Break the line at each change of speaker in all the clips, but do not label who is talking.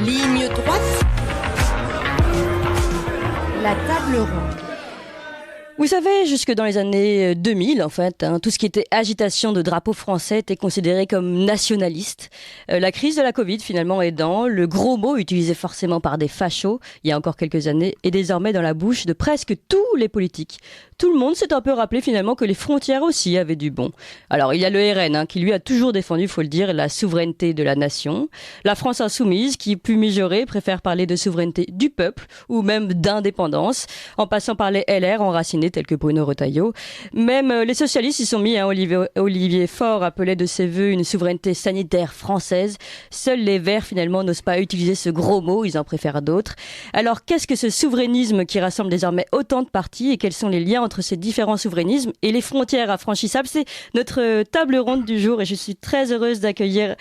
Ligne droite. La table ronde.
Vous savez, jusque dans les années 2000, en fait, tout ce qui était agitation de drapeaux français était considéré comme nationaliste. La crise de la Covid, finalement, aidant, le gros mot utilisé forcément par des fachos, il y a encore quelques années, est désormais dans la bouche de presque tous les politiques. Tout le monde s'est un peu rappelé finalement que les frontières aussi avaient du bon. Alors, il y a le RN, qui lui a toujours défendu, il faut le dire, la souveraineté de la nation. La France insoumise, qui, plus mijaurée, préfère parler de souveraineté du peuple, ou même d'indépendance, en passant par les LR enracinés tels que Bruno Retailleau. Même les socialistes y sont mis. Olivier Faure appelait de ses voeux une souveraineté sanitaire française. Seuls les Verts, finalement, n'osent pas utiliser ce gros mot, ils en préfèrent d'autres. Alors, qu'est-ce que ce souverainisme qui rassemble désormais autant de partis et quels sont les liens entre ces différents souverainismes et les frontières infranchissables? C'est notre table ronde du jour et je suis très heureuse d'accueillir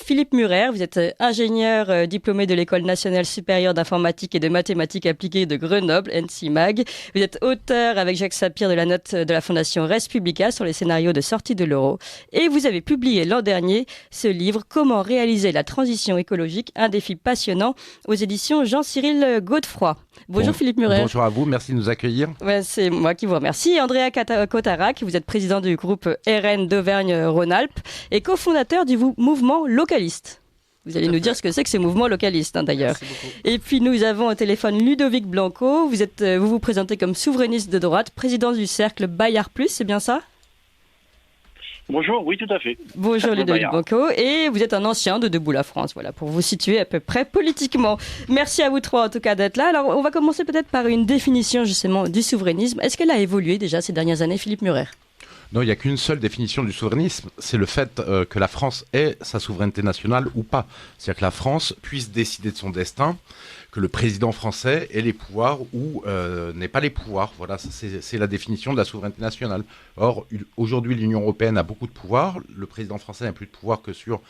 Philippe Murer. Vous êtes ingénieur diplômé de l'École nationale supérieure d'informatique et de mathématiques appliquées de Grenoble, NCMAG. Vous êtes auteur avec Jacques Sapir de la note de la Fondation Res Publica sur les scénarios de sortie de l'euro. Et vous avez publié l'an dernier ce livre « Comment réaliser la transition écologique, un défi passionnant » aux éditions Jean-Cyril Godefroy. Bonjour Philippe Murer.
Bonjour à vous, merci de nous accueillir.
C'est moi qui vous remercie. Andrea Cotarac, vous êtes président du groupe RN d'Auvergne-Rhône-Alpes et cofondateur du mouvement localiste. Vous allez nous dire ce que c'est que ces mouvements localistes, d'ailleurs. Et puis nous avons au téléphone Ludovic Blanco. Vous vous présentez comme souverainiste de droite, président du cercle Bayard Plus, c'est bien ça?
Bonjour, oui, tout à fait.
Bonjour Ludovic Blanco. Et vous êtes un ancien de Debout la France, voilà, pour vous situer à peu près politiquement. Merci à vous trois en tout cas d'être là. Alors on va commencer peut-être par une définition justement du souverainisme. Est-ce qu'elle a évolué déjà ces dernières années, Philippe Murer?
Non, il n'y a qu'une seule définition du souverainisme, c'est le fait que la France ait sa souveraineté nationale ou pas. C'est-à-dire que la France puisse décider de son destin, que le président français ait les pouvoirs ou n'ait pas les pouvoirs. Voilà, c'est la définition de la souveraineté nationale. Or, aujourd'hui, l'Union européenne a beaucoup de pouvoirs. Le président français n'a plus de pouvoir que sur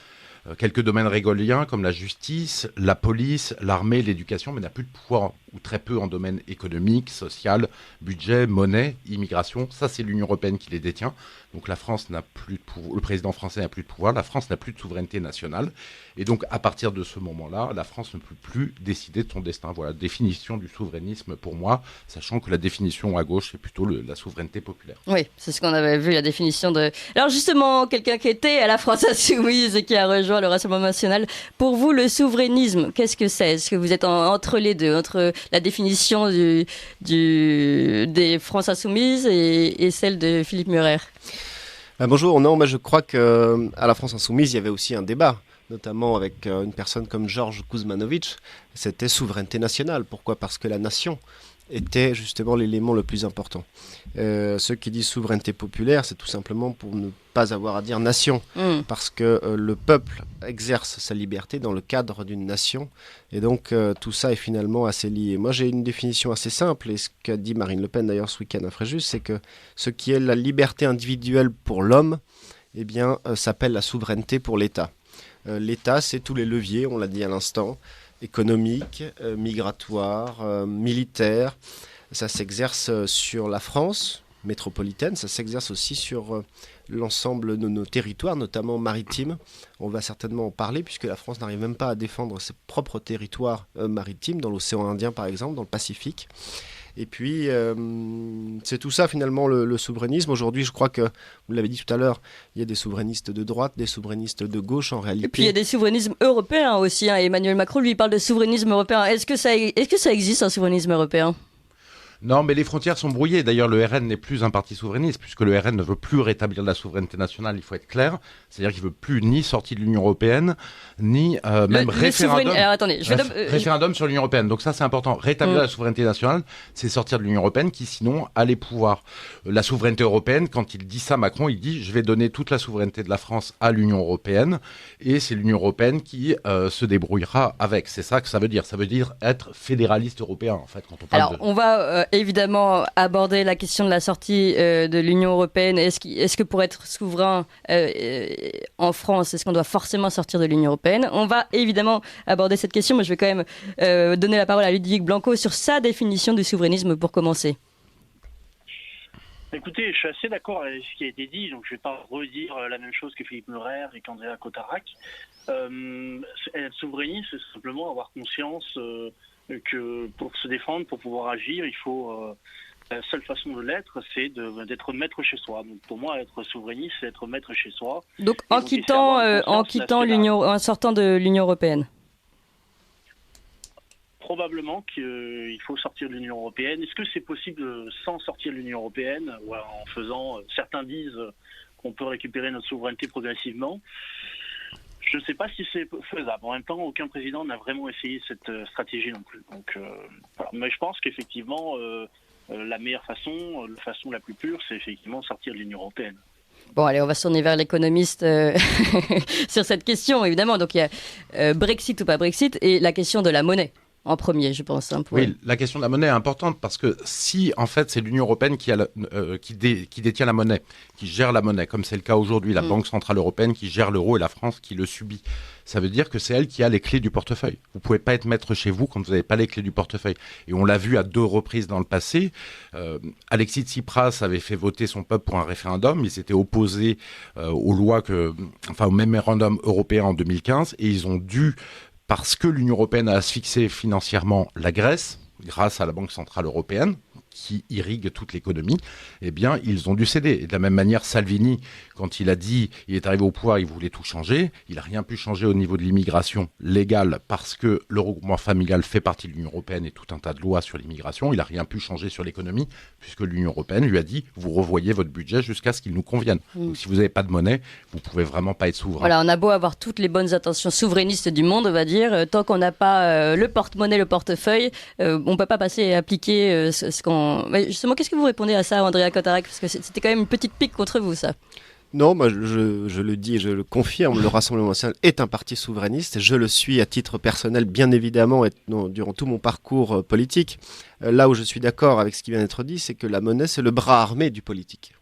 quelques domaines régaliens comme la justice, la police, l'armée, l'éducation, mais n'a plus de pouvoir ou très peu en domaine économique, social, budget, monnaie, immigration. Ça, c'est l'Union européenne qui les détient. Donc la France n'a plus de pouvoir, le président français n'a plus de pouvoir, la France n'a plus de souveraineté nationale. Et donc à partir de ce moment-là, la France ne peut plus décider de son destin. Voilà, définition du souverainisme pour moi, sachant que la définition à gauche, c'est plutôt la souveraineté populaire.
Oui, c'est ce qu'on avait vu, la définition de... Alors justement, quelqu'un qui était à la France insoumise et qui a rejoint le Rassemblement national, pour vous, le souverainisme, qu'est-ce que c'est? Est-ce que vous êtes entre les deux, entre la définition des France insoumises et celle de Philippe Murer?
Bonjour, non, moi je crois qu'à la France insoumise, il y avait aussi un débat, notamment avec une personne comme Georges Kuzmanovic. C'était souveraineté nationale. Pourquoi? Parce que la nation était justement l'élément le plus important. Ceux qui disent souveraineté populaire, c'est tout simplement pour ne pas avoir à dire nation, parce que le peuple exerce sa liberté dans le cadre d'une nation, et donc tout ça est finalement assez lié. Moi j'ai une définition assez simple, et ce qu'a dit Marine Le Pen d'ailleurs ce week-end à Fréjus, c'est que ce qui est la liberté individuelle pour l'homme, eh bien, s'appelle la souveraineté pour l'État. L'État, c'est tous les leviers, on l'a dit à l'instant, économique, migratoire, militaire. Ça s'exerce sur la France métropolitaine, ça s'exerce aussi sur l'ensemble de nos territoires, notamment maritimes. On va certainement en parler puisque la France n'arrive même pas à défendre ses propres territoires maritimes, dans l'océan Indien par exemple, dans le Pacifique. Et puis, c'est tout ça finalement le souverainisme. Aujourd'hui, je crois que, vous l'avez dit tout à l'heure, il y a des souverainistes de droite, des souverainistes de gauche en réalité.
Et puis il y a des souverainismes européens aussi. Emmanuel Macron, lui, parle de souverainisme européen. Est-ce que ça existe un souverainisme européen ?
Non, mais les frontières sont brouillées. D'ailleurs, le RN n'est plus un parti souverainiste, puisque le RN ne veut plus rétablir la souveraineté nationale, il faut être clair. C'est-à-dire qu'il ne veut plus ni sortie de l'Union européenne, ni même référendum.
Alors attendez,
référendum sur l'Union européenne. Donc ça, c'est important. Rétablir la souveraineté nationale, c'est sortir de l'Union européenne, qui sinon a les pouvoirs. La souveraineté européenne, quand il dit ça, Macron, il dit « je vais donner toute la souveraineté de la France à l'Union européenne », et c'est l'Union européenne qui se débrouillera avec. C'est ça que ça veut dire. Ça veut dire être fédéraliste européen, en fait, quand on parle
Alors, on va évidemment aborder la question de la sortie de l'Union européenne. Est-ce que pour être souverain en France, est-ce qu'on doit forcément sortir de l'Union européenne? On va évidemment aborder cette question, mais je vais quand même donner la parole à Ludovic Blanco sur sa définition du souverainisme pour commencer.
Écoutez, je suis assez d'accord avec ce qui a été dit, donc je ne vais pas redire la même chose que Philippe Murer et qu'Andrea Cotarac. Être souverainiste, c'est simplement avoir conscience que pour se défendre, pour pouvoir agir, il faut... la seule façon de l'être, c'est d'être maître chez soi. Donc pour moi, être souverainiste, c'est être maître chez soi.
Donc
Et
en
donc, c'est
quittant,
avoir une
en
conscience
quittant
nationale.
en sortant de l'Union européenne.
Probablement qu'il faut sortir de l'Union européenne. Est-ce que c'est possible sans sortir de l'Union européenne ou en faisant... certains disent qu'on peut récupérer notre souveraineté progressivement. Je ne sais pas si c'est faisable. En même temps, aucun président n'a vraiment essayé cette stratégie non plus. Donc, voilà. Mais je pense qu'effectivement, la meilleure façon, la façon la plus pure, c'est effectivement sortir de l'Union européenne.
Bon, allez, on va se tourner vers l'économiste sur cette question, évidemment. Donc, il y a Brexit ou pas Brexit et la question de la monnaie en premier, je pense. Hein, pour...
Oui, la question de la monnaie est importante parce que si, en fait, c'est l'Union européenne qui détient la monnaie, qui gère la monnaie, comme c'est le cas aujourd'hui, la Banque centrale européenne qui gère l'euro et la France qui le subit, ça veut dire que c'est elle qui a les clés du portefeuille. Vous ne pouvez pas être maître chez vous quand vous n'avez pas les clés du portefeuille. Et on l'a vu à 2 reprises dans le passé. Alexis Tsipras avait fait voter son peuple pour un référendum. Ils s'étaient opposés aux lois au mémorandum européen en 2015 et ils ont dû, parce que l'Union européenne a asphyxié financièrement la Grèce, grâce à la Banque centrale européenne, qui irrigue toute l'économie, eh bien, ils ont dû céder. Et de la même manière, Salvini, quand il est arrivé au pouvoir, il voulait tout changer. Il n'a rien pu changer au niveau de l'immigration légale parce que le regroupement familial fait partie de l'Union européenne et tout un tas de lois sur l'immigration. Il n'a rien pu changer sur l'économie puisque l'Union européenne lui a dit « vous revoyez votre budget jusqu'à ce qu'il nous convienne ». Donc si vous n'avez pas de monnaie, vous ne pouvez vraiment pas être souverain.
Voilà, on a beau avoir toutes les bonnes intentions souverainistes du monde, on va dire, tant qu'on n'a pas le porte-monnaie, le portefeuille, on ne peut pas passer et appliquer ce qu'on... Mais justement, qu'est-ce que vous répondez à ça, Andrea Cotarac? Parce que c'était quand même une petite pique contre vous, ça.
Non, moi je le dis et je le confirme, le Rassemblement national est un parti souverainiste. Je le suis à titre personnel, bien évidemment, et durant tout mon parcours politique. Là où je suis d'accord avec ce qui vient d'être dit, c'est que la monnaie, c'est le bras armé du politique.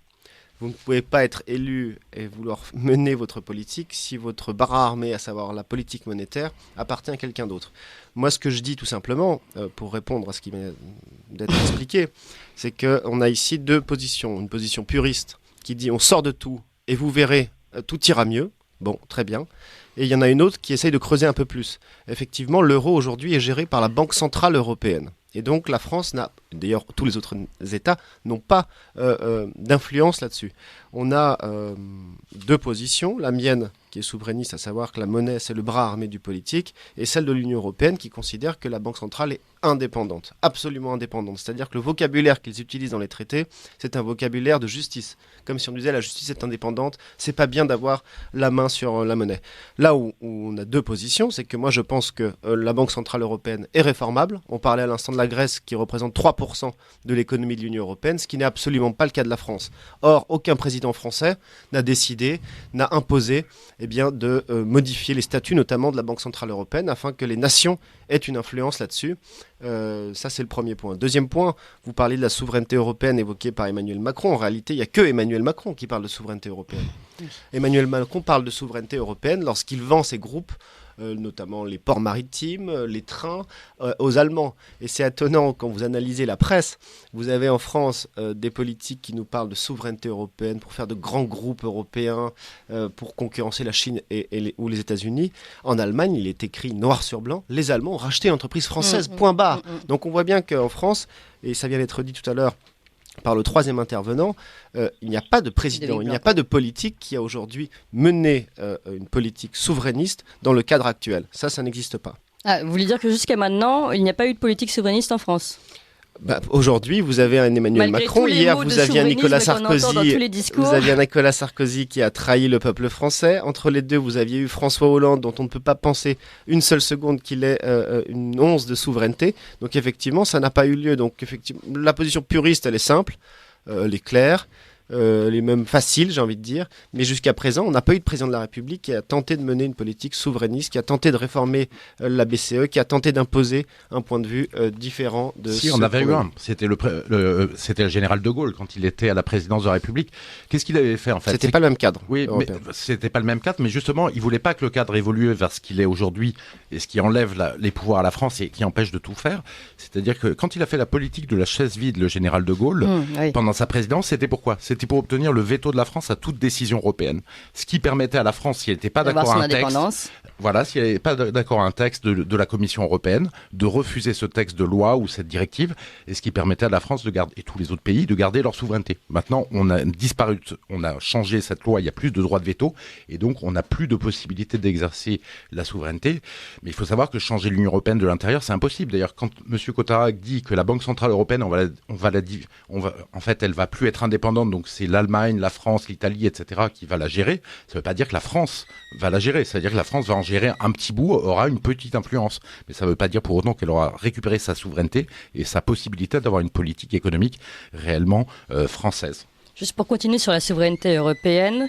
Vous ne pouvez pas être élu et vouloir mener votre politique si votre bras armé, à savoir la politique monétaire, appartient à quelqu'un d'autre. Moi, ce que je dis tout simplement, pour répondre à ce qui vient d'être expliqué, c'est qu'on a ici 2 positions. Une position puriste qui dit on sort de tout et vous verrez, tout ira mieux. Bon, très bien. Et il y en a une autre qui essaye de creuser un peu plus. Effectivement, l'euro aujourd'hui est géré par la Banque centrale européenne. Et donc la France d'ailleurs tous les autres États n'ont pas d'influence là-dessus. On a 2 positions, la mienne qui est souverainiste, à savoir que la monnaie c'est le bras armé du politique, et celle de l'Union européenne qui considère que la Banque centrale est indépendante, absolument indépendante. C'est-à-dire que le vocabulaire qu'ils utilisent dans les traités, c'est un vocabulaire de justice. Comme si on disait la justice est indépendante, c'est pas bien d'avoir la main sur la monnaie. Là où on a 2 positions, c'est que moi je pense que la Banque centrale européenne est réformable. On parlait à l'instant de la Grèce qui représente 3% de l'économie de l'Union européenne, ce qui n'est absolument pas le cas de la France. Or, aucun président français n'a décidé, n'a imposé de modifier les statuts, notamment de la Banque centrale européenne, afin que les nations aient une influence là-dessus. Ça, c'est le premier point. Deuxième point, vous parlez de la souveraineté européenne évoquée par Emmanuel Macron. En réalité, il n'y a que Emmanuel Macron qui parle de souveraineté européenne. Emmanuel Macron parle de souveraineté européenne lorsqu'il vend ses groupes, notamment les ports maritimes, les trains, aux Allemands. Et c'est étonnant, quand vous analysez la presse, vous avez en France des politiques qui nous parlent de souveraineté européenne pour faire de grands groupes européens, pour concurrencer la Chine ou les États-Unis. En Allemagne, il est écrit noir sur blanc, les Allemands ont racheté une entreprise française, point barre. Donc on voit bien qu'en France, et ça vient d'être dit tout à l'heure, par le 3e intervenant, il n'y a pas de président, il n'y a pas de politique qui a aujourd'hui mené une politique souverainiste dans le cadre actuel. Ça n'existe pas.
Ah, vous voulez dire que jusqu'à maintenant, il n'y a pas eu de politique souverainiste en France?
Aujourd'hui, vous avez un Emmanuel Macron. Hier, vous aviez un Nicolas Sarkozy. Vous aviez un Nicolas Sarkozy qui a trahi le peuple français. Entre les deux, vous aviez eu François Hollande, dont on ne peut pas penser une seule seconde qu'il ait une once de souveraineté. Donc effectivement, ça n'a pas eu lieu. Donc effectivement, la position puriste, elle est simple, elle est claire. Les mêmes faciles, j'ai envie de dire. Mais jusqu'à présent, on n'a pas eu de président de la République qui a tenté de mener une politique souverainiste, qui a tenté de réformer la BCE, qui a tenté d'imposer un point de vue différent de
Si, on avait eu un. C'était le général de Gaulle, quand il était à la présidence de la République. Qu'est-ce qu'il avait fait, en fait?
C'était pas le même cadre.
Oui, mais c'était pas le même cadre, mais justement, il voulait pas que le cadre évolue vers ce qu'il est aujourd'hui, et ce qui enlève les pouvoirs à la France et qui empêche de tout faire. C'est-à-dire que quand il a fait la politique de la chaise vide, le général de Gaulle, pendant sa présidence, c'était pourquoi? C'était c'était pour obtenir le veto de la France à toute décision européenne. Ce qui permettait à la France, si elle n'était pas d'accord à un texte, voilà, si elle n'est pas d'accord à un texte de la Commission européenne, de refuser ce texte de loi ou cette directive, et ce qui permettait à la France de garder, et tous les autres pays de garder leur souveraineté. Maintenant, on a changé cette loi, il n'y a plus de droit de veto, et donc on n'a plus de possibilité d'exercer la souveraineté. Mais il faut savoir que changer l'Union européenne de l'intérieur, c'est impossible. D'ailleurs, quand M. Cotarac dit que la Banque centrale européenne, en fait, elle va plus être indépendante, donc c'est l'Allemagne, la France, l'Italie, etc., qui va la gérer, ça ne veut pas dire que la France va la gérer, ça veut dire que la France va en gérer un petit bout, aura une petite influence. Mais ça ne veut pas dire pour autant qu'elle aura récupéré sa souveraineté et sa possibilité d'avoir une politique économique réellement française.
Juste pour continuer sur la souveraineté européenne,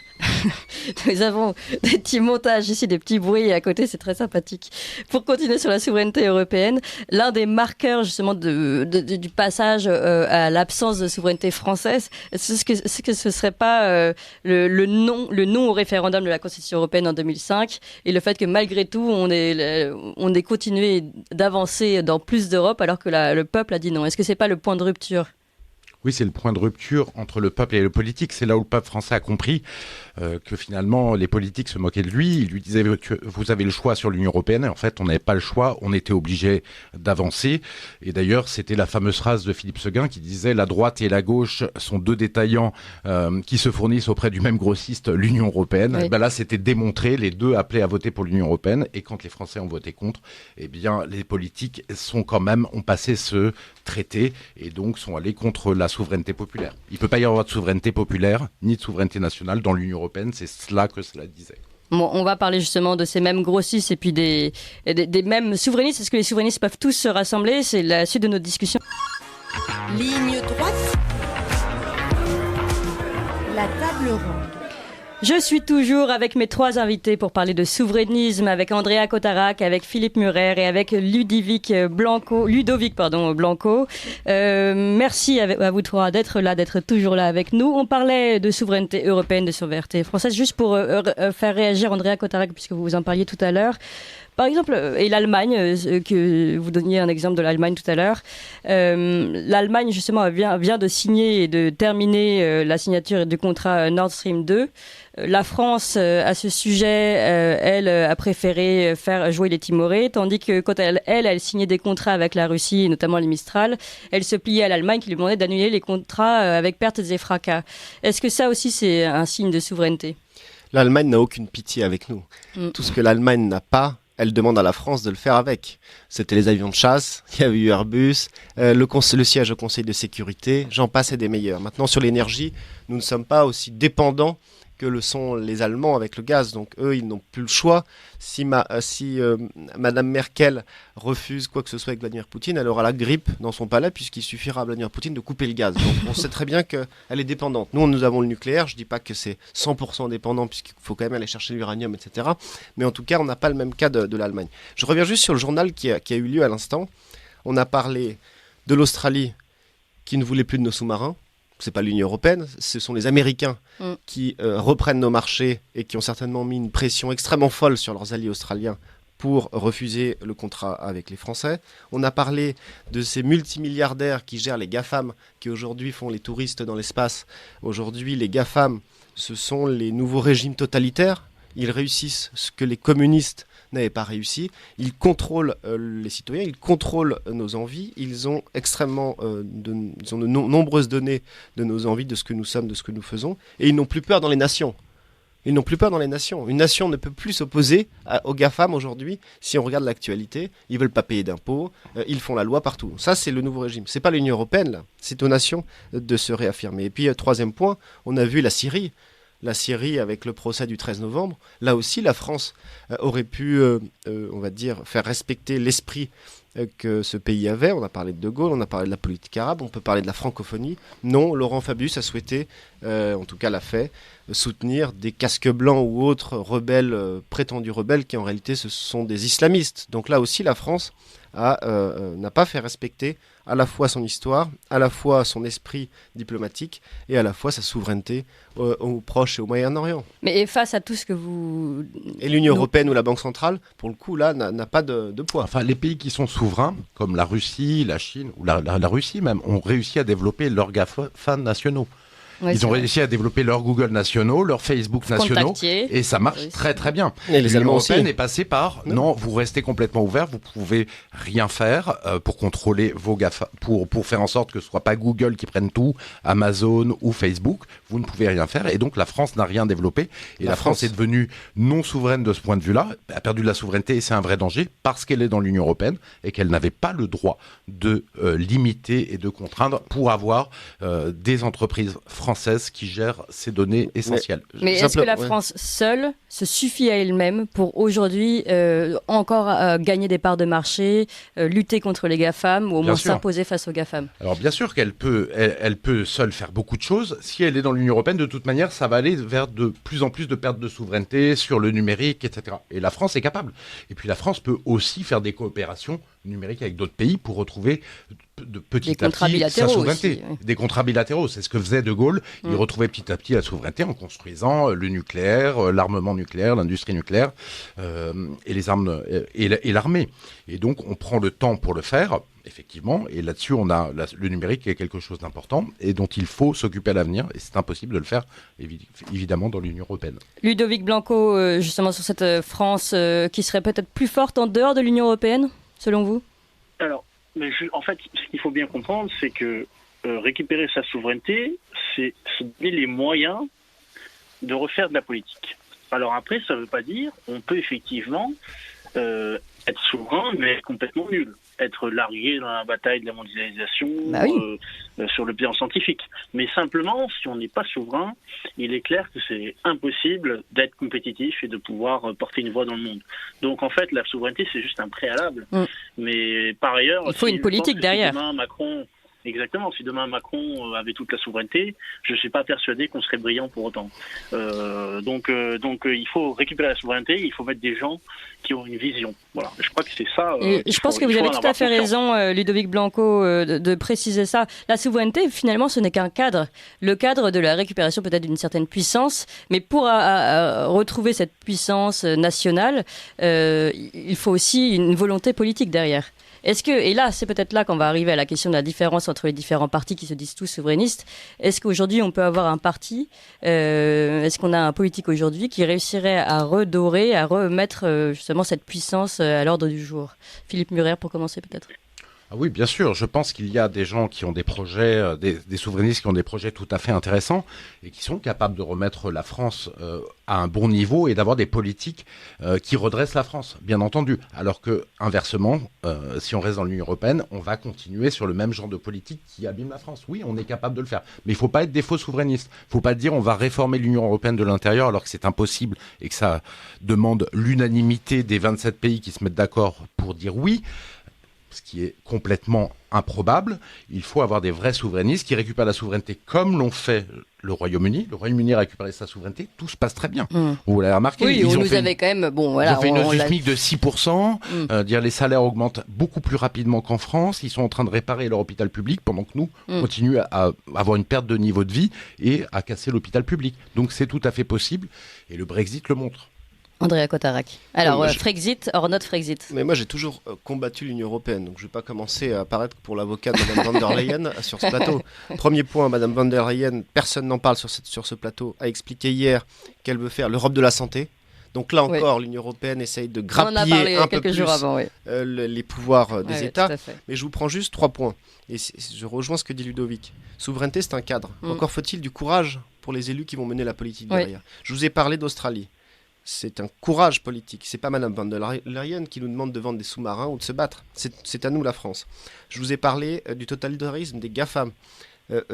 nous avons des petits montages ici, des petits bruits à côté, c'est très sympathique. Pour continuer sur la souveraineté européenne, l'un des marqueurs justement du passage à l'absence de souveraineté française, est-ce que ce serait pas le non au référendum de la Constitution européenne en 2005 et le fait que malgré tout on ait continué d'avancer dans plus d'Europe alors que le peuple a dit non. Est-ce que c'est pas le point de rupture ?
Oui, c'est le point de rupture entre le peuple et le politique. C'est là où le peuple français a compris que finalement les politiques se moquaient de lui. Ils lui disaient que vous avez le choix sur l'Union européenne. Et en fait, on n'avait pas le choix. On était obligé d'avancer. Et d'ailleurs, c'était la fameuse phrase de Philippe Séguin qui disait « La droite et la gauche sont deux détaillants qui se fournissent auprès du même grossiste, l'Union européenne. Oui. » Ben là, c'était démontré. Les deux appelaient à voter pour l'Union européenne. Et quand les Français ont voté contre, eh bien, les politiques ont passé ce traité et donc sont allés contre la souveraineté populaire. Il ne peut pas y avoir de souveraineté populaire ni de souveraineté nationale dans l'Union européenne, c'est cela que cela disait.
Bon, on va parler justement de ces mêmes grossistes et puis des mêmes souverainistes. Est-ce que les souverainistes peuvent tous se rassembler ? C'est la suite de notre discussion.
Ligne droite. La table ronde.
Je suis toujours avec mes trois invités pour parler de souverainisme, avec Andrea Cotarac, avec Philippe Murer et avec Ludovic Blanco. Merci à vous trois d'être toujours là avec nous. On parlait de souveraineté européenne, de souveraineté française. Juste pour faire réagir Andrea Cotarac, puisque vous en parliez tout à l'heure. Par exemple, et l'Allemagne, que vous donniez un exemple de l'Allemagne tout à l'heure. L'Allemagne, justement, vient de signer et de terminer la signature du contrat Nord Stream 2. La France, à ce sujet, elle a préféré faire jouer les Timorés, tandis que quand elle signait des contrats avec la Russie, notamment les Mistral, elle se pliait à l'Allemagne qui lui demandait d'annuler les contrats avec pertes et fracas. Est-ce que ça aussi, c'est un signe de souveraineté ?
L'Allemagne n'a aucune pitié avec nous. Tout ce que l'Allemagne n'a pas, elle demande à la France de le faire avec. C'était les avions de chasse, il y avait eu Airbus, le siège au Conseil de sécurité, j'en passe et des meilleurs. Maintenant, sur l'énergie, nous ne sommes pas aussi dépendants que le sont les Allemands avec le gaz. Donc eux, ils n'ont plus le choix. Si Madame Merkel refuse quoi que ce soit avec Vladimir Poutine, elle aura la grippe dans son palais puisqu'il suffira à Vladimir Poutine de couper le gaz. Donc on sait très bien qu'elle est dépendante. Nous avons le nucléaire. Je ne dis pas que c'est 100% dépendant puisqu'il faut quand même aller chercher l'uranium, etc. Mais en tout cas, on n'a pas le même cas de l'Allemagne. Je reviens juste sur le journal qui a eu lieu à l'instant. On a parlé de l'Australie qui ne voulait plus de nos sous-marins. C'est pas l'Union européenne, ce sont les Américains qui reprennent nos marchés et qui ont certainement mis une pression extrêmement folle sur leurs alliés australiens pour refuser le contrat avec les Français. On a parlé de ces multimilliardaires qui gèrent les GAFAM, qui aujourd'hui font les touristes dans l'espace. Aujourd'hui, les GAFAM, ce sont les nouveaux régimes totalitaires. Ils réussissent ce que les communistes n'avaient pas réussi. Ils contrôlent les citoyens, ils contrôlent nos envies. Ils ont ils ont de nombreuses données de nos envies, de ce que nous sommes, de ce que nous faisons. Et ils n'ont plus peur dans les nations. Ils n'ont plus peur dans les nations. Une nation ne peut plus s'opposer aux GAFAM aujourd'hui. Si on regarde l'actualité, ils ne veulent pas payer d'impôts, ils font la loi partout. Ça, c'est le nouveau régime. Ce n'est pas l'Union européenne, là. C'est aux nations de se réaffirmer. Et puis, troisième point, on a vu la Syrie. La Syrie avec le procès du 13 novembre. Là aussi, la France aurait pu, on va dire, faire respecter l'esprit que ce pays avait. On a parlé de Gaulle, on a parlé de la politique arabe, on peut parler de la francophonie. Non, Laurent Fabius a souhaité, en tout cas l'a fait, soutenir des casques blancs ou autres rebelles, prétendus rebelles, qui en réalité ce sont des islamistes. Donc là aussi, la France n'a pas fait respecter à la fois son histoire, à la fois son esprit diplomatique et à la fois sa souveraineté au Proche et au Moyen-Orient.
Mais face à tout ce que vous...
Et l'Union européenne ou la Banque centrale, pour le coup, là, n'a pas de poids.
Enfin, les pays qui sont souverains, comme la Russie, la Chine, ou la Russie même, ont réussi à développer leurs GAFA nationaux.
Ouais,
Ils ont
c'est
réussi à développer leurs Google nationaux, leurs Facebook nationaux,
contactier.
et ça marche
Oui.
très très bien.
Et les
L'Union
Allemands aussi.
européenne est passée par non, vous restez complètement ouvert, vous pouvez rien faire pour contrôler vos GAFA, pour faire en sorte que ce soit pas Google qui prenne tout, Amazon ou Facebook, vous ne pouvez rien faire, et donc la France n'a rien développé, et la France est devenue non souveraine de ce point de vue-là, a perdu de la souveraineté, et c'est un vrai danger, parce qu'elle est dans l'Union européenne, et qu'elle n'avait pas le droit de limiter et de contraindre pour avoir des entreprises françaises qui gèrent ces données essentielles.
Mais est-ce que la France seule se suffit à elle-même pour aujourd'hui encore gagner des parts de marché, lutter contre les GAFAM ou au
Bien
moins
sûr.
s'imposer face aux GAFAM?
Alors bien sûr qu'elle peut, elle peut seule faire beaucoup de choses. Si elle est dans l'Union européenne, de toute manière, ça va aller vers de plus en plus de pertes de souveraineté sur le numérique, etc. Et la France est capable. Et puis la France peut aussi faire des coopérations numériques avec d'autres pays pour retrouver de petit
Des
à
contrats
petit sa
bilatéraux
souveraineté.
aussi, oui.
Des contrats bilatéraux, c'est ce que faisait De Gaulle. Il retrouvait petit à petit la souveraineté en construisant le nucléaire, l'armement nucléaire, l'industrie nucléaire et les armes et l'armée. Et donc on prend le temps pour le faire. Effectivement, et là-dessus, on a le numérique qui est quelque chose d'important et dont il faut s'occuper à l'avenir, et c'est impossible de le faire, évidemment, dans l'Union européenne.
Ludovic Blanco, justement sur cette France qui serait peut-être plus forte en dehors de l'Union européenne, selon vous?
Alors, en fait, ce qu'il faut bien comprendre, c'est que récupérer sa souveraineté, c'est se donner les moyens de refaire de la politique. Alors après, ça ne veut pas dire on peut effectivement être souverain, mais être complètement nul. Être largué dans la bataille de la mondialisation
Bah oui.
sur le plan scientifique. Mais simplement, si on n'est pas souverain, il est clair que c'est impossible d'être compétitif et de pouvoir porter une voix dans le monde. Donc en fait, la souveraineté, c'est juste un préalable. Mais par ailleurs...
Il faut une politique derrière.
Si demain, Macron... Exactement. Si demain Macron avait toute la souveraineté, je ne suis pas persuadé qu'on serait brillant pour autant. Donc il faut récupérer la souveraineté, il faut mettre des gens qui ont une vision. Voilà. Je crois que c'est ça.
Et je pense que vous avez tout à fait raison, Ludovic Blanco, de préciser ça. La souveraineté, finalement, ce n'est qu'un cadre. Le cadre de la récupération peut-être d'une certaine puissance, mais pour retrouver cette puissance nationale, il faut aussi une volonté politique derrière. Et là, c'est peut-être là qu'on va arriver à la question de la différence entre les différents partis qui se disent tous souverainistes. Est-ce qu'aujourd'hui, on peut avoir un parti, est-ce qu'on a un politique aujourd'hui qui réussirait à redorer, à remettre justement cette puissance à l'ordre du jour? Philippe Murer, pour commencer peut-être.
Ah oui, bien sûr. Je pense qu'il y a des gens qui ont des projets, des souverainistes qui ont des projets tout à fait intéressants et qui sont capables de remettre la France à un bon niveau et d'avoir des politiques qui redressent la France, bien entendu. Alors que, inversement, si on reste dans l'Union européenne, on va continuer sur le même genre de politique qui abîme la France. Oui, on est capable de le faire. Mais il ne faut pas être des faux souverainistes. Il ne faut pas dire on va réformer l'Union européenne de l'intérieur alors que c'est impossible et que ça demande l'unanimité des 27 pays qui se mettent d'accord pour dire oui. Ce qui est complètement improbable. Il faut avoir des vrais souverainistes qui récupèrent la souveraineté comme l'ont fait le Royaume-Uni. Le Royaume-Uni a récupéré sa souveraineté, tout se passe très bien. Vous l'avez remarqué.
Oui,
ils
on
ont
nous
fait
avait quand même... Bon, voilà,
ils ont fait une hausse du SMIC de 6%. Dire les salaires augmentent beaucoup plus rapidement qu'en France. Ils sont en train de réparer leur hôpital public pendant que nous continuons à avoir une perte de niveau de vie et à casser l'hôpital public. Donc c'est tout à fait possible et le Brexit le montre.
Andrea Cotarac. Alors,
moi,
Frexit or not Frexit?
Mais moi, j'ai toujours combattu l'Union européenne, donc je ne vais pas commencer à apparaître pour l'avocat de Mme von der Leyen sur ce plateau. Premier point, Mme von der Leyen, personne n'en parle sur ce plateau, a expliqué hier qu'elle veut faire l'Europe de la santé. Donc là encore, l'Union européenne essaye de grappiller un peu plus
avant,
les pouvoirs des États.
Mais
je vous prends juste 3 points. Et je rejoins ce que dit Ludovic. Souveraineté, c'est un cadre. Encore faut-il du courage pour les élus qui vont mener la politique derrière. Je vous ai parlé d'Australie. C'est un courage politique. C'est pas Mme von der Leyen qui nous demande de vendre des sous-marins ou de se battre. C'est à nous, la France. Je vous ai parlé du totalitarisme des GAFAM.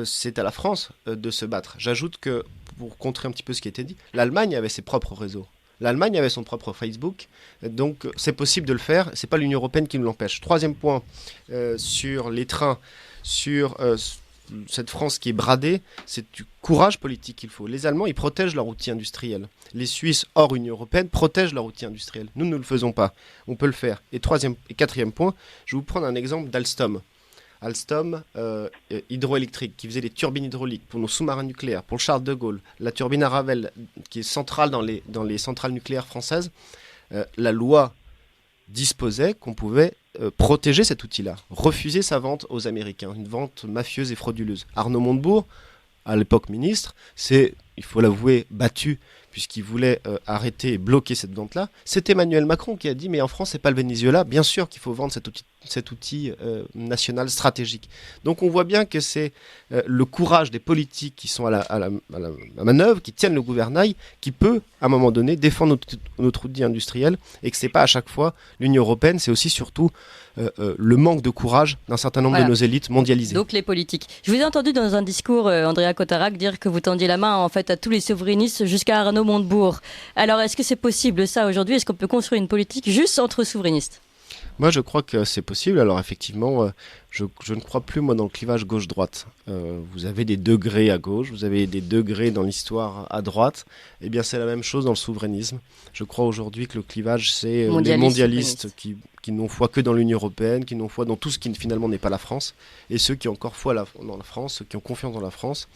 C'est à la France de se battre. J'ajoute que, pour contrer un petit peu ce qui a été dit, l'Allemagne avait ses propres réseaux. L'Allemagne avait son propre Facebook. Donc, c'est possible de le faire. C'est pas l'Union européenne qui nous l'empêche. Troisième point, sur les trains, sur... cette France qui est bradée, c'est du courage politique qu'il faut. Les Allemands, ils protègent leur outil industriel. Les Suisses, hors Union européenne, protègent leur outil industriel. Nous ne le faisons pas. On peut le faire. Et quatrième point, je vais vous prendre un exemple d'Alstom. Alstom hydroélectrique, qui faisait des turbines hydrauliques pour nos sous-marins nucléaires, pour le Charles de Gaulle, la turbine à Ravel, qui est centrale dans les centrales nucléaires françaises. La loi disposait qu'on pouvait protéger cet outil-là, refuser sa vente aux Américains, une vente mafieuse et frauduleuse. Arnaud Montebourg à l'époque ministre, c'est, il faut l'avouer, battu, puisqu'il voulait arrêter et bloquer cette vente-là. C'est Emmanuel Macron qui a dit, mais en France, c'est pas le Venezuela, bien sûr qu'il faut vendre cet outil national stratégique. Donc on voit bien que c'est le courage des politiques qui sont à la manœuvre, qui tiennent le gouvernail, qui peut, à un moment donné, défendre notre outil industriel, et que c'est pas à chaque fois l'Union européenne, c'est aussi surtout le manque de courage d'un certain nombre de nos élites mondialisées.
Donc les politiques. Je vous ai entendu dans un discours, Andrea Cotarac, dire que vous tendiez la main en fait à tous les souverainistes jusqu'à Arnaud Montebourg. Alors est-ce que c'est possible ça aujourd'hui? Est-ce qu'on peut construire une politique juste entre souverainistes?
Moi, je crois que c'est possible. Alors, effectivement, je ne crois plus, moi, dans le clivage gauche-droite. Vous avez des degrés à gauche, vous avez des degrés dans l'histoire à droite. Eh bien, c'est la même chose dans le souverainisme. Je crois aujourd'hui que le clivage, c'est les mondialistes qui n'ont foi que dans l'Union européenne, qui n'ont foi dans tout ce qui, finalement, n'est pas la France, et ceux qui ont encore foi dans la France, ceux qui ont confiance dans la France.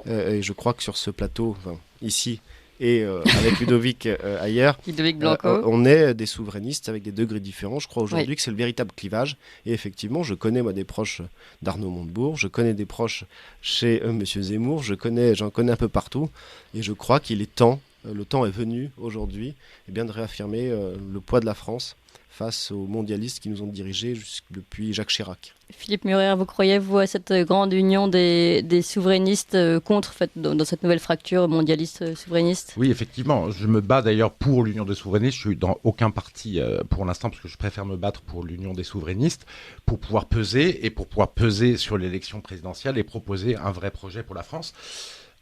Et je crois que sur ce plateau, ici, et avec Ludovic ailleurs,
Ludovic Blanco.
On est des souverainistes avec des degrés différents. Je crois aujourd'hui que c'est le véritable clivage. Et effectivement, je connais moi des proches d'Arnaud Montebourg, je connais des proches chez Monsieur Zemmour, j'en connais un peu partout. Et je crois qu'il est temps, le temps est venu aujourd'hui, de réaffirmer le poids de la France face aux mondialistes qui nous ont dirigés depuis Jacques Chirac.
Philippe Murer, vous croyez-vous à cette grande union des souverainistes contre, dans cette nouvelle fracture mondialiste souverainiste?
Oui, effectivement. Je me bats d'ailleurs pour l'union des souverainistes. Je suis dans aucun parti pour l'instant parce que je préfère me battre pour l'union des souverainistes pour pouvoir peser sur l'élection présidentielle et proposer un vrai projet pour la France.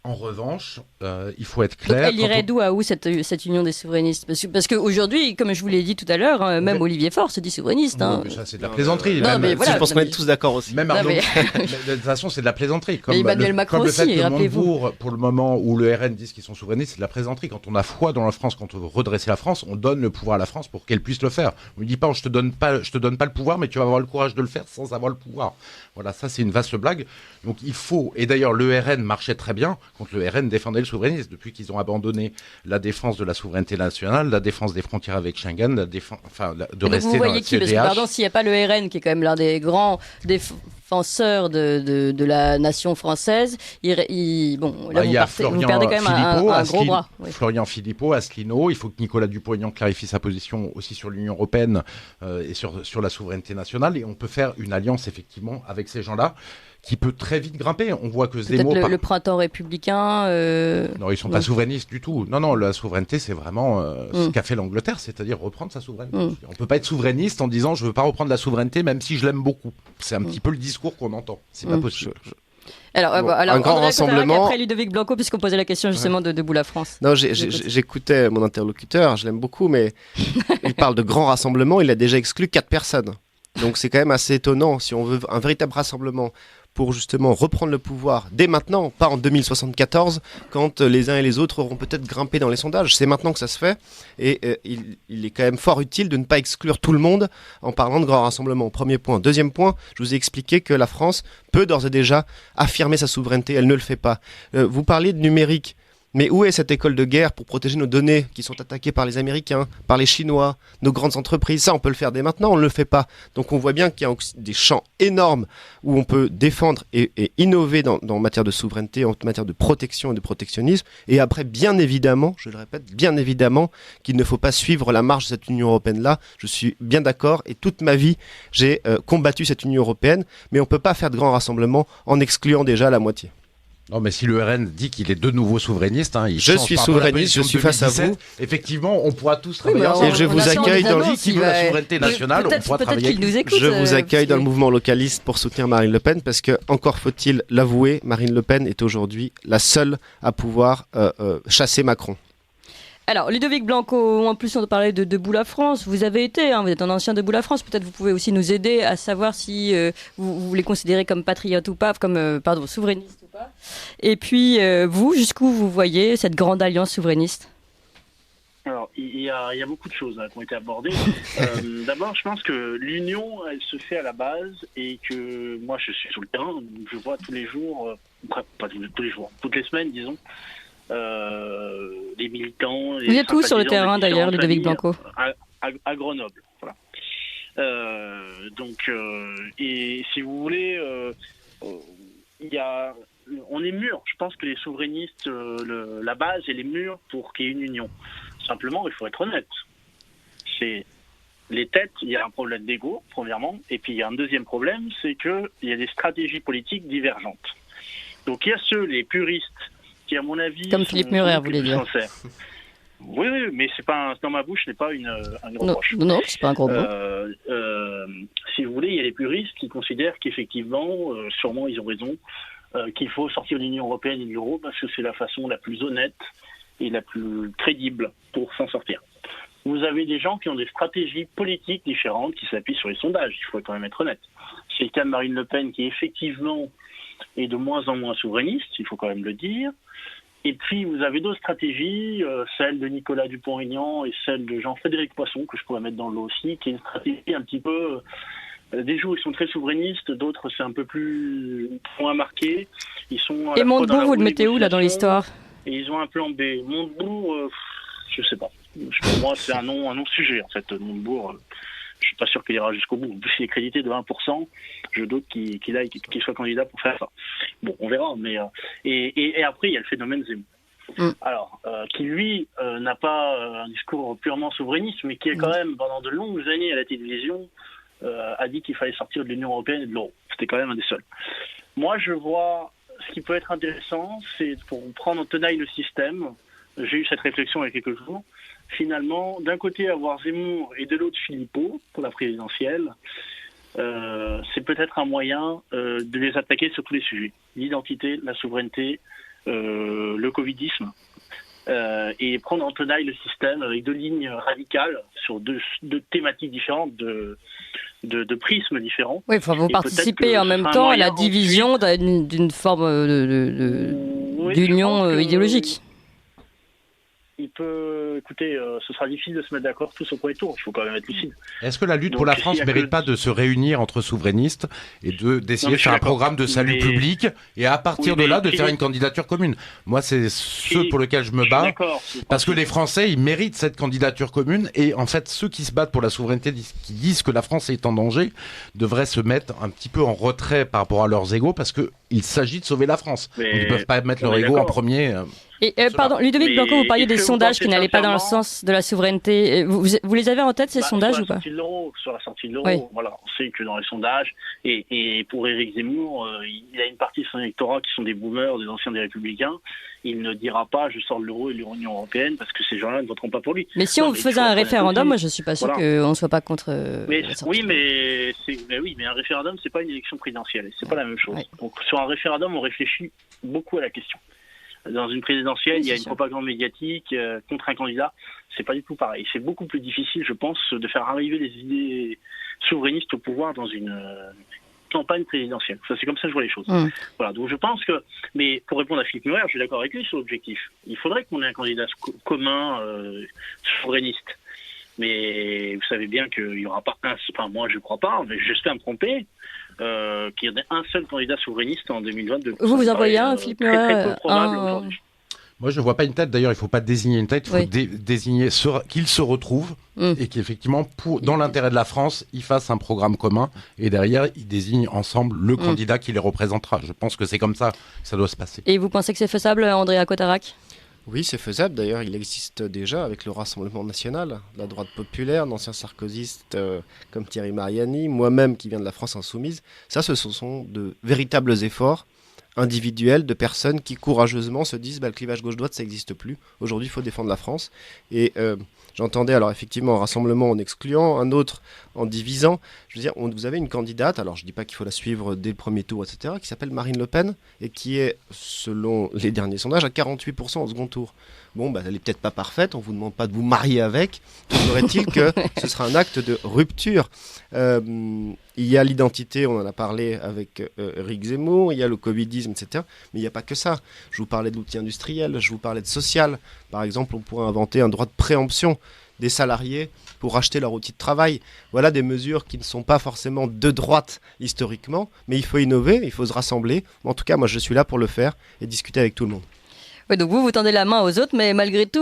En revanche, il faut être clair.
Donc elle irait d'où à où cette union des souverainistes? Parce qu'aujourd'hui, comme je vous l'ai dit tout à l'heure, même Olivier Faure se dit souverainiste.
Mais ça, c'est de la plaisanterie.
Je pense qu'on est tous d'accord aussi.
Même Arnaud, de toute façon, c'est de la plaisanterie. Comme
Emmanuel Macron
comme le fait
aussi,
que
rappelez-vous.
Montebourg, pour le moment où le RN disent qu'ils sont souverainistes, c'est de la plaisanterie. Quand on a foi dans la France, quand on veut redresser la France, on donne le pouvoir à la France pour qu'elle puisse le faire. On ne dit pas, je te donne pas le pouvoir, mais tu vas avoir le courage de le faire sans avoir le pouvoir. Voilà, ça c'est une vaste blague. Donc il faut, et d'ailleurs le RN marchait très bien quand le RN défendait le souverainisme, depuis qu'ils ont abandonné la défense de la souveraineté nationale, la défense des frontières avec Schengen, de rester
vous
dans
voyez
la
qui?
CEDH.
Parce que pardon, s'il n'y a pas le RN, qui est quand même l'un des grands défenseurs de la nation française, là vous perdez quand même un gros bras. Oui.
Florian Philippot, Asselineau, il faut que Nicolas Dupont-Aignan clarifie sa position aussi sur l'Union européenne et sur la souveraineté nationale, et on peut faire une alliance effectivement avec ces gens-là qui peut très vite grimper. On voit que Zemmour...
Peut-être le printemps républicain...
Non, ils ne sont pas souverainistes du tout. Non, la souveraineté, c'est vraiment ce qu'a fait l'Angleterre, c'est-à-dire reprendre sa souveraineté. On ne peut pas être souverainiste en disant « je ne veux pas reprendre la souveraineté, même si je l'aime beaucoup ». C'est un petit peu le discours qu'on entend. C'est pas possible.
Alors,
un grand rassemblement...
Après Ludovic Blanco, puisqu'on posait la question justement de Debout la France.
Non, j'écoutais mon interlocuteur, je l'aime beaucoup, mais il parle de grand rassemblement, il a déjà exclu 4 personnes. Donc c'est quand même assez étonnant, si on veut un véritable rassemblement pour justement reprendre le pouvoir dès maintenant, pas en 2074, quand les uns et les autres auront peut-être grimpé dans les sondages. C'est maintenant que ça se fait, et il est quand même fort utile de ne pas exclure tout le monde en parlant de grand rassemblement. Premier point. Deuxième point, je vous ai expliqué que la France peut d'ores et déjà affirmer sa souveraineté, elle ne le fait pas. Vous parliez de numérique. Mais où est cette école de guerre pour protéger nos données qui sont attaquées par les Américains, par les Chinois, nos grandes entreprises? Ça, on peut le faire dès maintenant, on ne le fait pas. Donc on voit bien qu'il y a des champs énormes où on peut défendre et innover en matière de souveraineté, en matière de protection et de protectionnisme. Et après, bien évidemment, je le répète, bien évidemment qu'il ne faut pas suivre la marche de cette Union européenne-là. Je suis bien d'accord, et toute ma vie, j'ai combattu cette Union européenne, mais on ne peut pas faire de grands rassemblements en excluant déjà la moitié.
Non, mais si le RN dit qu'il est de nouveau souverainiste,
je suis souverainiste, je suis face à vous.
Effectivement, on pourra tous travailler ensemble.
Et je vous accueille dans le
qui veut la souveraineté nationale, on pourra travailler.
Je vous accueille dans le mouvement localiste pour soutenir Marine Le Pen, parce que, encore faut-il l'avouer, Marine Le Pen est aujourd'hui la seule à pouvoir chasser Macron.
Alors, Ludovic Blanco, en plus on parlait de Debout la France, vous avez été, vous êtes un ancien Debout la France, peut-être vous pouvez aussi nous aider à savoir si vous les considérez comme patriotes ou pas, souverainistes ou pas. Et puis, vous, jusqu'où vous voyez cette grande alliance souverainiste?
Alors, il y a beaucoup de choses qui ont été abordées. D'abord, je pense que l'union, elle se fait à la base, et que moi, je suis sur le terrain, donc je vois tous les jours, pas tous les jours, toutes les semaines, disons, les militants.
Vous êtes où sur le terrain d'ailleurs, Ludovic Blanco?
À Grenoble, voilà. Et si vous voulez, il y a on est mûrs. Je pense que les souverainistes, la base, elle est mûre pour qu'il y ait une union. Simplement, il faut être honnête. C'est les têtes, il y a un problème d'ego, premièrement, et puis il y a un deuxième problème, c'est qu'il y a des stratégies politiques divergentes. Donc il y a les puristes, qui à mon avis...
Comme Philippe Murer, vous voulez dire.
Oui, mais c'est pas dans ma bouche, ce n'est pas un gros reproche.
Non, c'est pas un gros mot.
Si vous voulez, il y a les puristes qui considèrent qu'effectivement, sûrement ils ont raison, qu'il faut sortir de l'Union européenne et de l'euro parce que c'est la façon la plus honnête et la plus crédible pour s'en sortir. Vous avez des gens qui ont des stratégies politiques différentes qui s'appuient sur les sondages, il faut quand même être honnête. C'est le cas de Marine Le Pen qui effectivement est de moins en moins souverainiste, il faut quand même le dire. Et puis vous avez d'autres stratégies, celle de Nicolas Dupont-Aignan et celle de Jean-Frédéric Poisson, que je pourrais mettre dans le lot aussi, qui est une stratégie un petit peu... des jours ils sont très souverainistes, d'autres c'est un peu moins marqué. Ils sont
et Montebourg, vous le mettez où là dans l'histoire?
Et ils ont un plan B. Montebourg, je sais pas. Pour moi, c'est un non-sujet, en fait, Montebourg. Je suis pas sûr qu'il ira jusqu'au bout. S'il est crédité de 1%, je doute qu'il soit candidat pour faire ça. Bon, on verra. Mais et après, il y a le phénomène Zemmour. Alors, qui lui n'a pas un discours purement souverainiste, mais qui est quand même, pendant de longues années à la télévision, a dit qu'il fallait sortir de l'Union européenne et de l'euro. C'était quand même un des seuls. Moi, je vois... Ce qui peut être intéressant, c'est pour prendre en tenaille le système. J'ai eu cette réflexion il y a quelques jours. Finalement, d'un côté, avoir Zemmour et de l'autre Philippot pour la présidentielle, c'est peut-être un moyen de les attaquer sur tous les sujets. L'identité, la souveraineté, le covidisme, et prendre en tenaille le système avec deux lignes radicales sur deux thématiques différentes, de prismes différents.
Oui, enfin, vous participez en même temps à la division d'une forme d'union idéologique.
Écoutez, ce sera difficile de se mettre d'accord tous au premier tour, il faut quand même être lucide.
Est-ce que la lutte pour la France ne mérite pas de se réunir entre souverainistes et d'essayer de faire un programme de salut public et à partir de là de faire une candidature commune? Moi, c'est ce pour lequel je me bats, parce que les Français, ils méritent cette candidature commune et en fait, ceux qui se battent pour la souveraineté, qui disent que la France est en danger, devraient se mettre un petit peu en retrait par rapport à leurs égos parce qu'il s'agit de sauver la France. Donc, ils ne peuvent pas mettre leur égo en premier.
Et pardon, Ludovic Blanco, vous parliez des sondages qui n'allaient pas dans le sens de la souveraineté. Vous les avez en tête, ces sondages ou pas?
Sur la sortie de l'euro, voilà, on sait que dans les sondages, et pour Éric Zemmour, il a une partie de son électorat qui sont des boomers, des anciens des Républicains. Il ne dira pas je sors de l'euro et de l'Union européenne parce que ces gens-là ne voteront pas pour lui.
Mais si on faisait un référendum, moi je suis pas sûr qu'on ne soit pas contre.
Oui, mais un référendum, c'est pas une élection présidentielle, c'est pas la même chose. Ouais. Donc sur un référendum, on réfléchit beaucoup à la question. Dans une présidentielle, il y a une propagande médiatique contre un candidat. C'est pas du tout pareil. C'est beaucoup plus difficile, je pense, de faire arriver les idées souverainistes au pouvoir dans une campagne présidentielle. Ça, c'est comme ça que je vois les choses. Voilà. Donc je pense que, mais pour répondre à Philippe Murer, je suis d'accord avec lui sur l'objectif. Il faudrait qu'on ait un candidat commun souverainiste. Mais vous savez bien qu'il n'y aura pas moi je ne crois pas, mais j'espère me tromper, qu'il y ait un seul candidat souverainiste en 2022.
Vous en voyez un, Philippe Murer?
Très peu probable aujourd'hui.
Moi, je ne vois pas une tête. D'ailleurs, il ne faut pas désigner une tête. Il faut désigner qu'il se retrouve et qu'effectivement, dans l'intérêt de la France, ils fassent un programme commun. Et derrière, ils désignent ensemble le candidat qui les représentera. Je pense que c'est comme ça que ça doit se passer.
Et vous pensez que c'est faisable, Andrea Cotarac?
Oui, c'est faisable. D'ailleurs, il existe déjà avec le Rassemblement national, la droite populaire, d'anciens sarkozystes comme Thierry Mariani, moi-même qui viens de la France insoumise. Ça, ce sont de véritables efforts individuels de personnes qui courageusement se disent le clivage gauche-droite, ça n'existe plus. Aujourd'hui, il faut défendre la France. Et j'entendais alors effectivement un rassemblement en excluant, un autre en divisant. Je veux dire, vous avez une candidate, alors je ne dis pas qu'il faut la suivre dès le premier tour, etc., qui s'appelle Marine Le Pen et qui est, selon les derniers sondages, à 48% au second tour. Bon, elle n'est peut-être pas parfaite, on ne vous demande pas de vous marier avec. Semblerait-il que ce sera un acte de rupture. Il y a l'identité, on en a parlé avec Éric Zemmour, il y a le covidisme, etc. Mais il n'y a pas que ça. Je vous parlais de l'outil industriel, je vous parlais de social. Par exemple, on pourrait inventer un droit de préemption des salariés pour acheter leur outil de travail. Voilà des mesures qui ne sont pas forcément de droite historiquement, mais il faut innover, il faut se rassembler. En tout cas, moi, je suis là pour le faire et discuter avec tout le monde.
Ouais, donc vous tendez la main aux autres, mais malgré tout,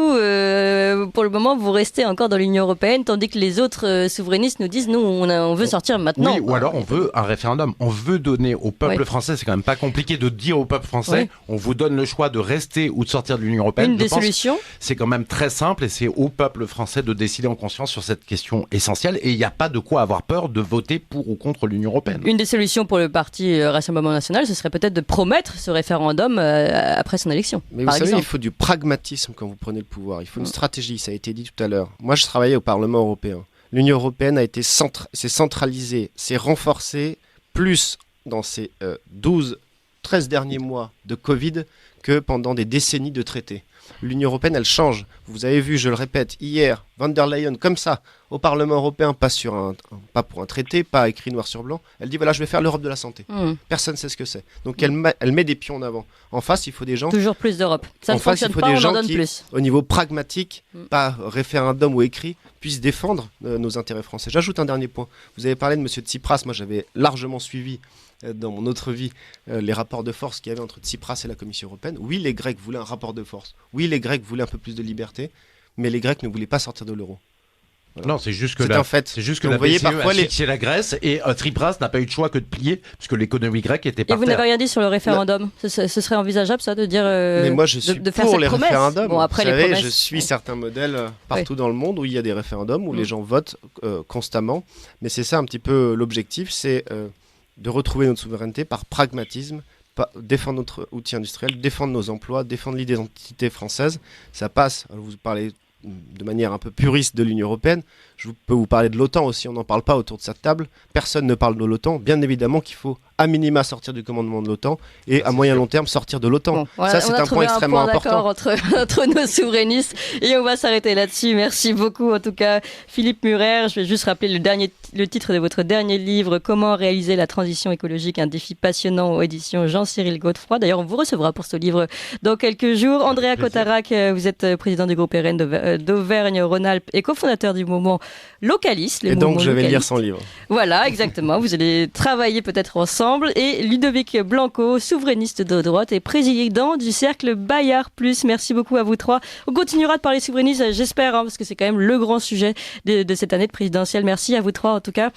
pour le moment, vous restez encore dans l'Union européenne, tandis que les autres souverainistes nous disent, nous, on veut sortir maintenant.
Oui, ou alors on veut un référendum. On veut donner au peuple français, c'est quand même pas compliqué de dire au peuple français, on vous donne le choix de rester ou de sortir de l'Union européenne.
Une des solutions.
C'est quand même très simple et c'est au peuple français de décider en conscience sur cette question essentielle. Et il n'y a pas de quoi avoir peur de voter pour ou contre l'Union européenne.
Une des solutions pour le parti Rassemblement National, ce serait peut-être de promettre ce référendum après son élection.
Mais vous savez, il faut du pragmatisme quand vous prenez le pouvoir. Il faut une stratégie, ça a été dit tout à l'heure. Moi, je travaillais au Parlement européen. L'Union européenne a été s'est centralisée, s'est renforcée plus dans ces 13 derniers mois de Covid que pendant des décennies de traités. L'Union européenne, elle change. Vous avez vu, je le répète, hier, von der Leyen, comme ça, au Parlement européen, pas pour un traité, pas écrit noir sur blanc. Elle dit, voilà, je vais faire l'Europe de la santé. Personne ne sait ce que c'est. Donc elle met des pions en avant. En face, il faut des gens...
Toujours plus d'Europe. Ça ne fonctionne pas, on en donne plus.
Au niveau pragmatique, pas référendum ou écrit, puissent défendre nos intérêts français. J'ajoute un dernier point. Vous avez parlé de M. Tsipras. Moi, j'avais largement suivi dans mon autre vie les rapports de force qu'il y avait entre Tsipras et la Commission européenne. Oui, les Grecs voulaient un rapport de force. Oui, les Grecs voulaient un peu plus de liberté. Mais les Grecs ne voulaient pas sortir de l'euro. Voilà.
Non, c'est juste que
c'est
juste que
la
BCE
parfois
a fixé la Grèce et Tsipras n'a pas eu de choix que de plier puisque l'économie grecque était par
terre. Et vous n'avez rien dit sur le référendum. Ce serait envisageable ça de dire
mais moi je suis
de faire
pour
cette
les
promesse.
référendums.
Bon, après,
vous savez,
les promesses,
je suis certains modèles partout dans le monde où il y a des référendums où les gens votent constamment. Mais c'est ça un petit peu l'objectif, c'est de retrouver notre souveraineté par pragmatisme, défendre notre outil industriel, défendre nos emplois, défendre l'identité française. Ça passe, vous parlez de manière un peu puriste de l'Union européenne, je peux vous parler de l'OTAN aussi, on n'en parle pas autour de cette table, personne ne parle de l'OTAN, bien évidemment qu'il faut à minima sortir du commandement de l'OTAN et à moyen long terme sortir de l'OTAN.
Bon, voilà,
ça c'est un point extrêmement important.
Entre nos souverainistes et on va s'arrêter là-dessus. Merci beaucoup en tout cas Philippe Murer. Je vais juste rappeler le titre de votre dernier livre, Comment réaliser la transition écologique, un défi passionnant aux éditions Jean-Cyril Godefroy. D'ailleurs on vous recevra pour ce livre dans quelques jours. Andrea Cotarac, vous êtes président du groupe RN d'Auvergne-Rhône-Alpes et cofondateur du mouvement Localiste.
Et donc je vais lire son livre.
Voilà, exactement. Vous allez travailler peut-être ensemble. Et Ludovic Blanco, souverainiste de droite et président du cercle Bayard Plus. Merci beaucoup à vous trois. On continuera de parler souverainisme, j'espère, parce que c'est quand même le grand sujet de cette année de présidentielle. Merci à vous trois en tout cas.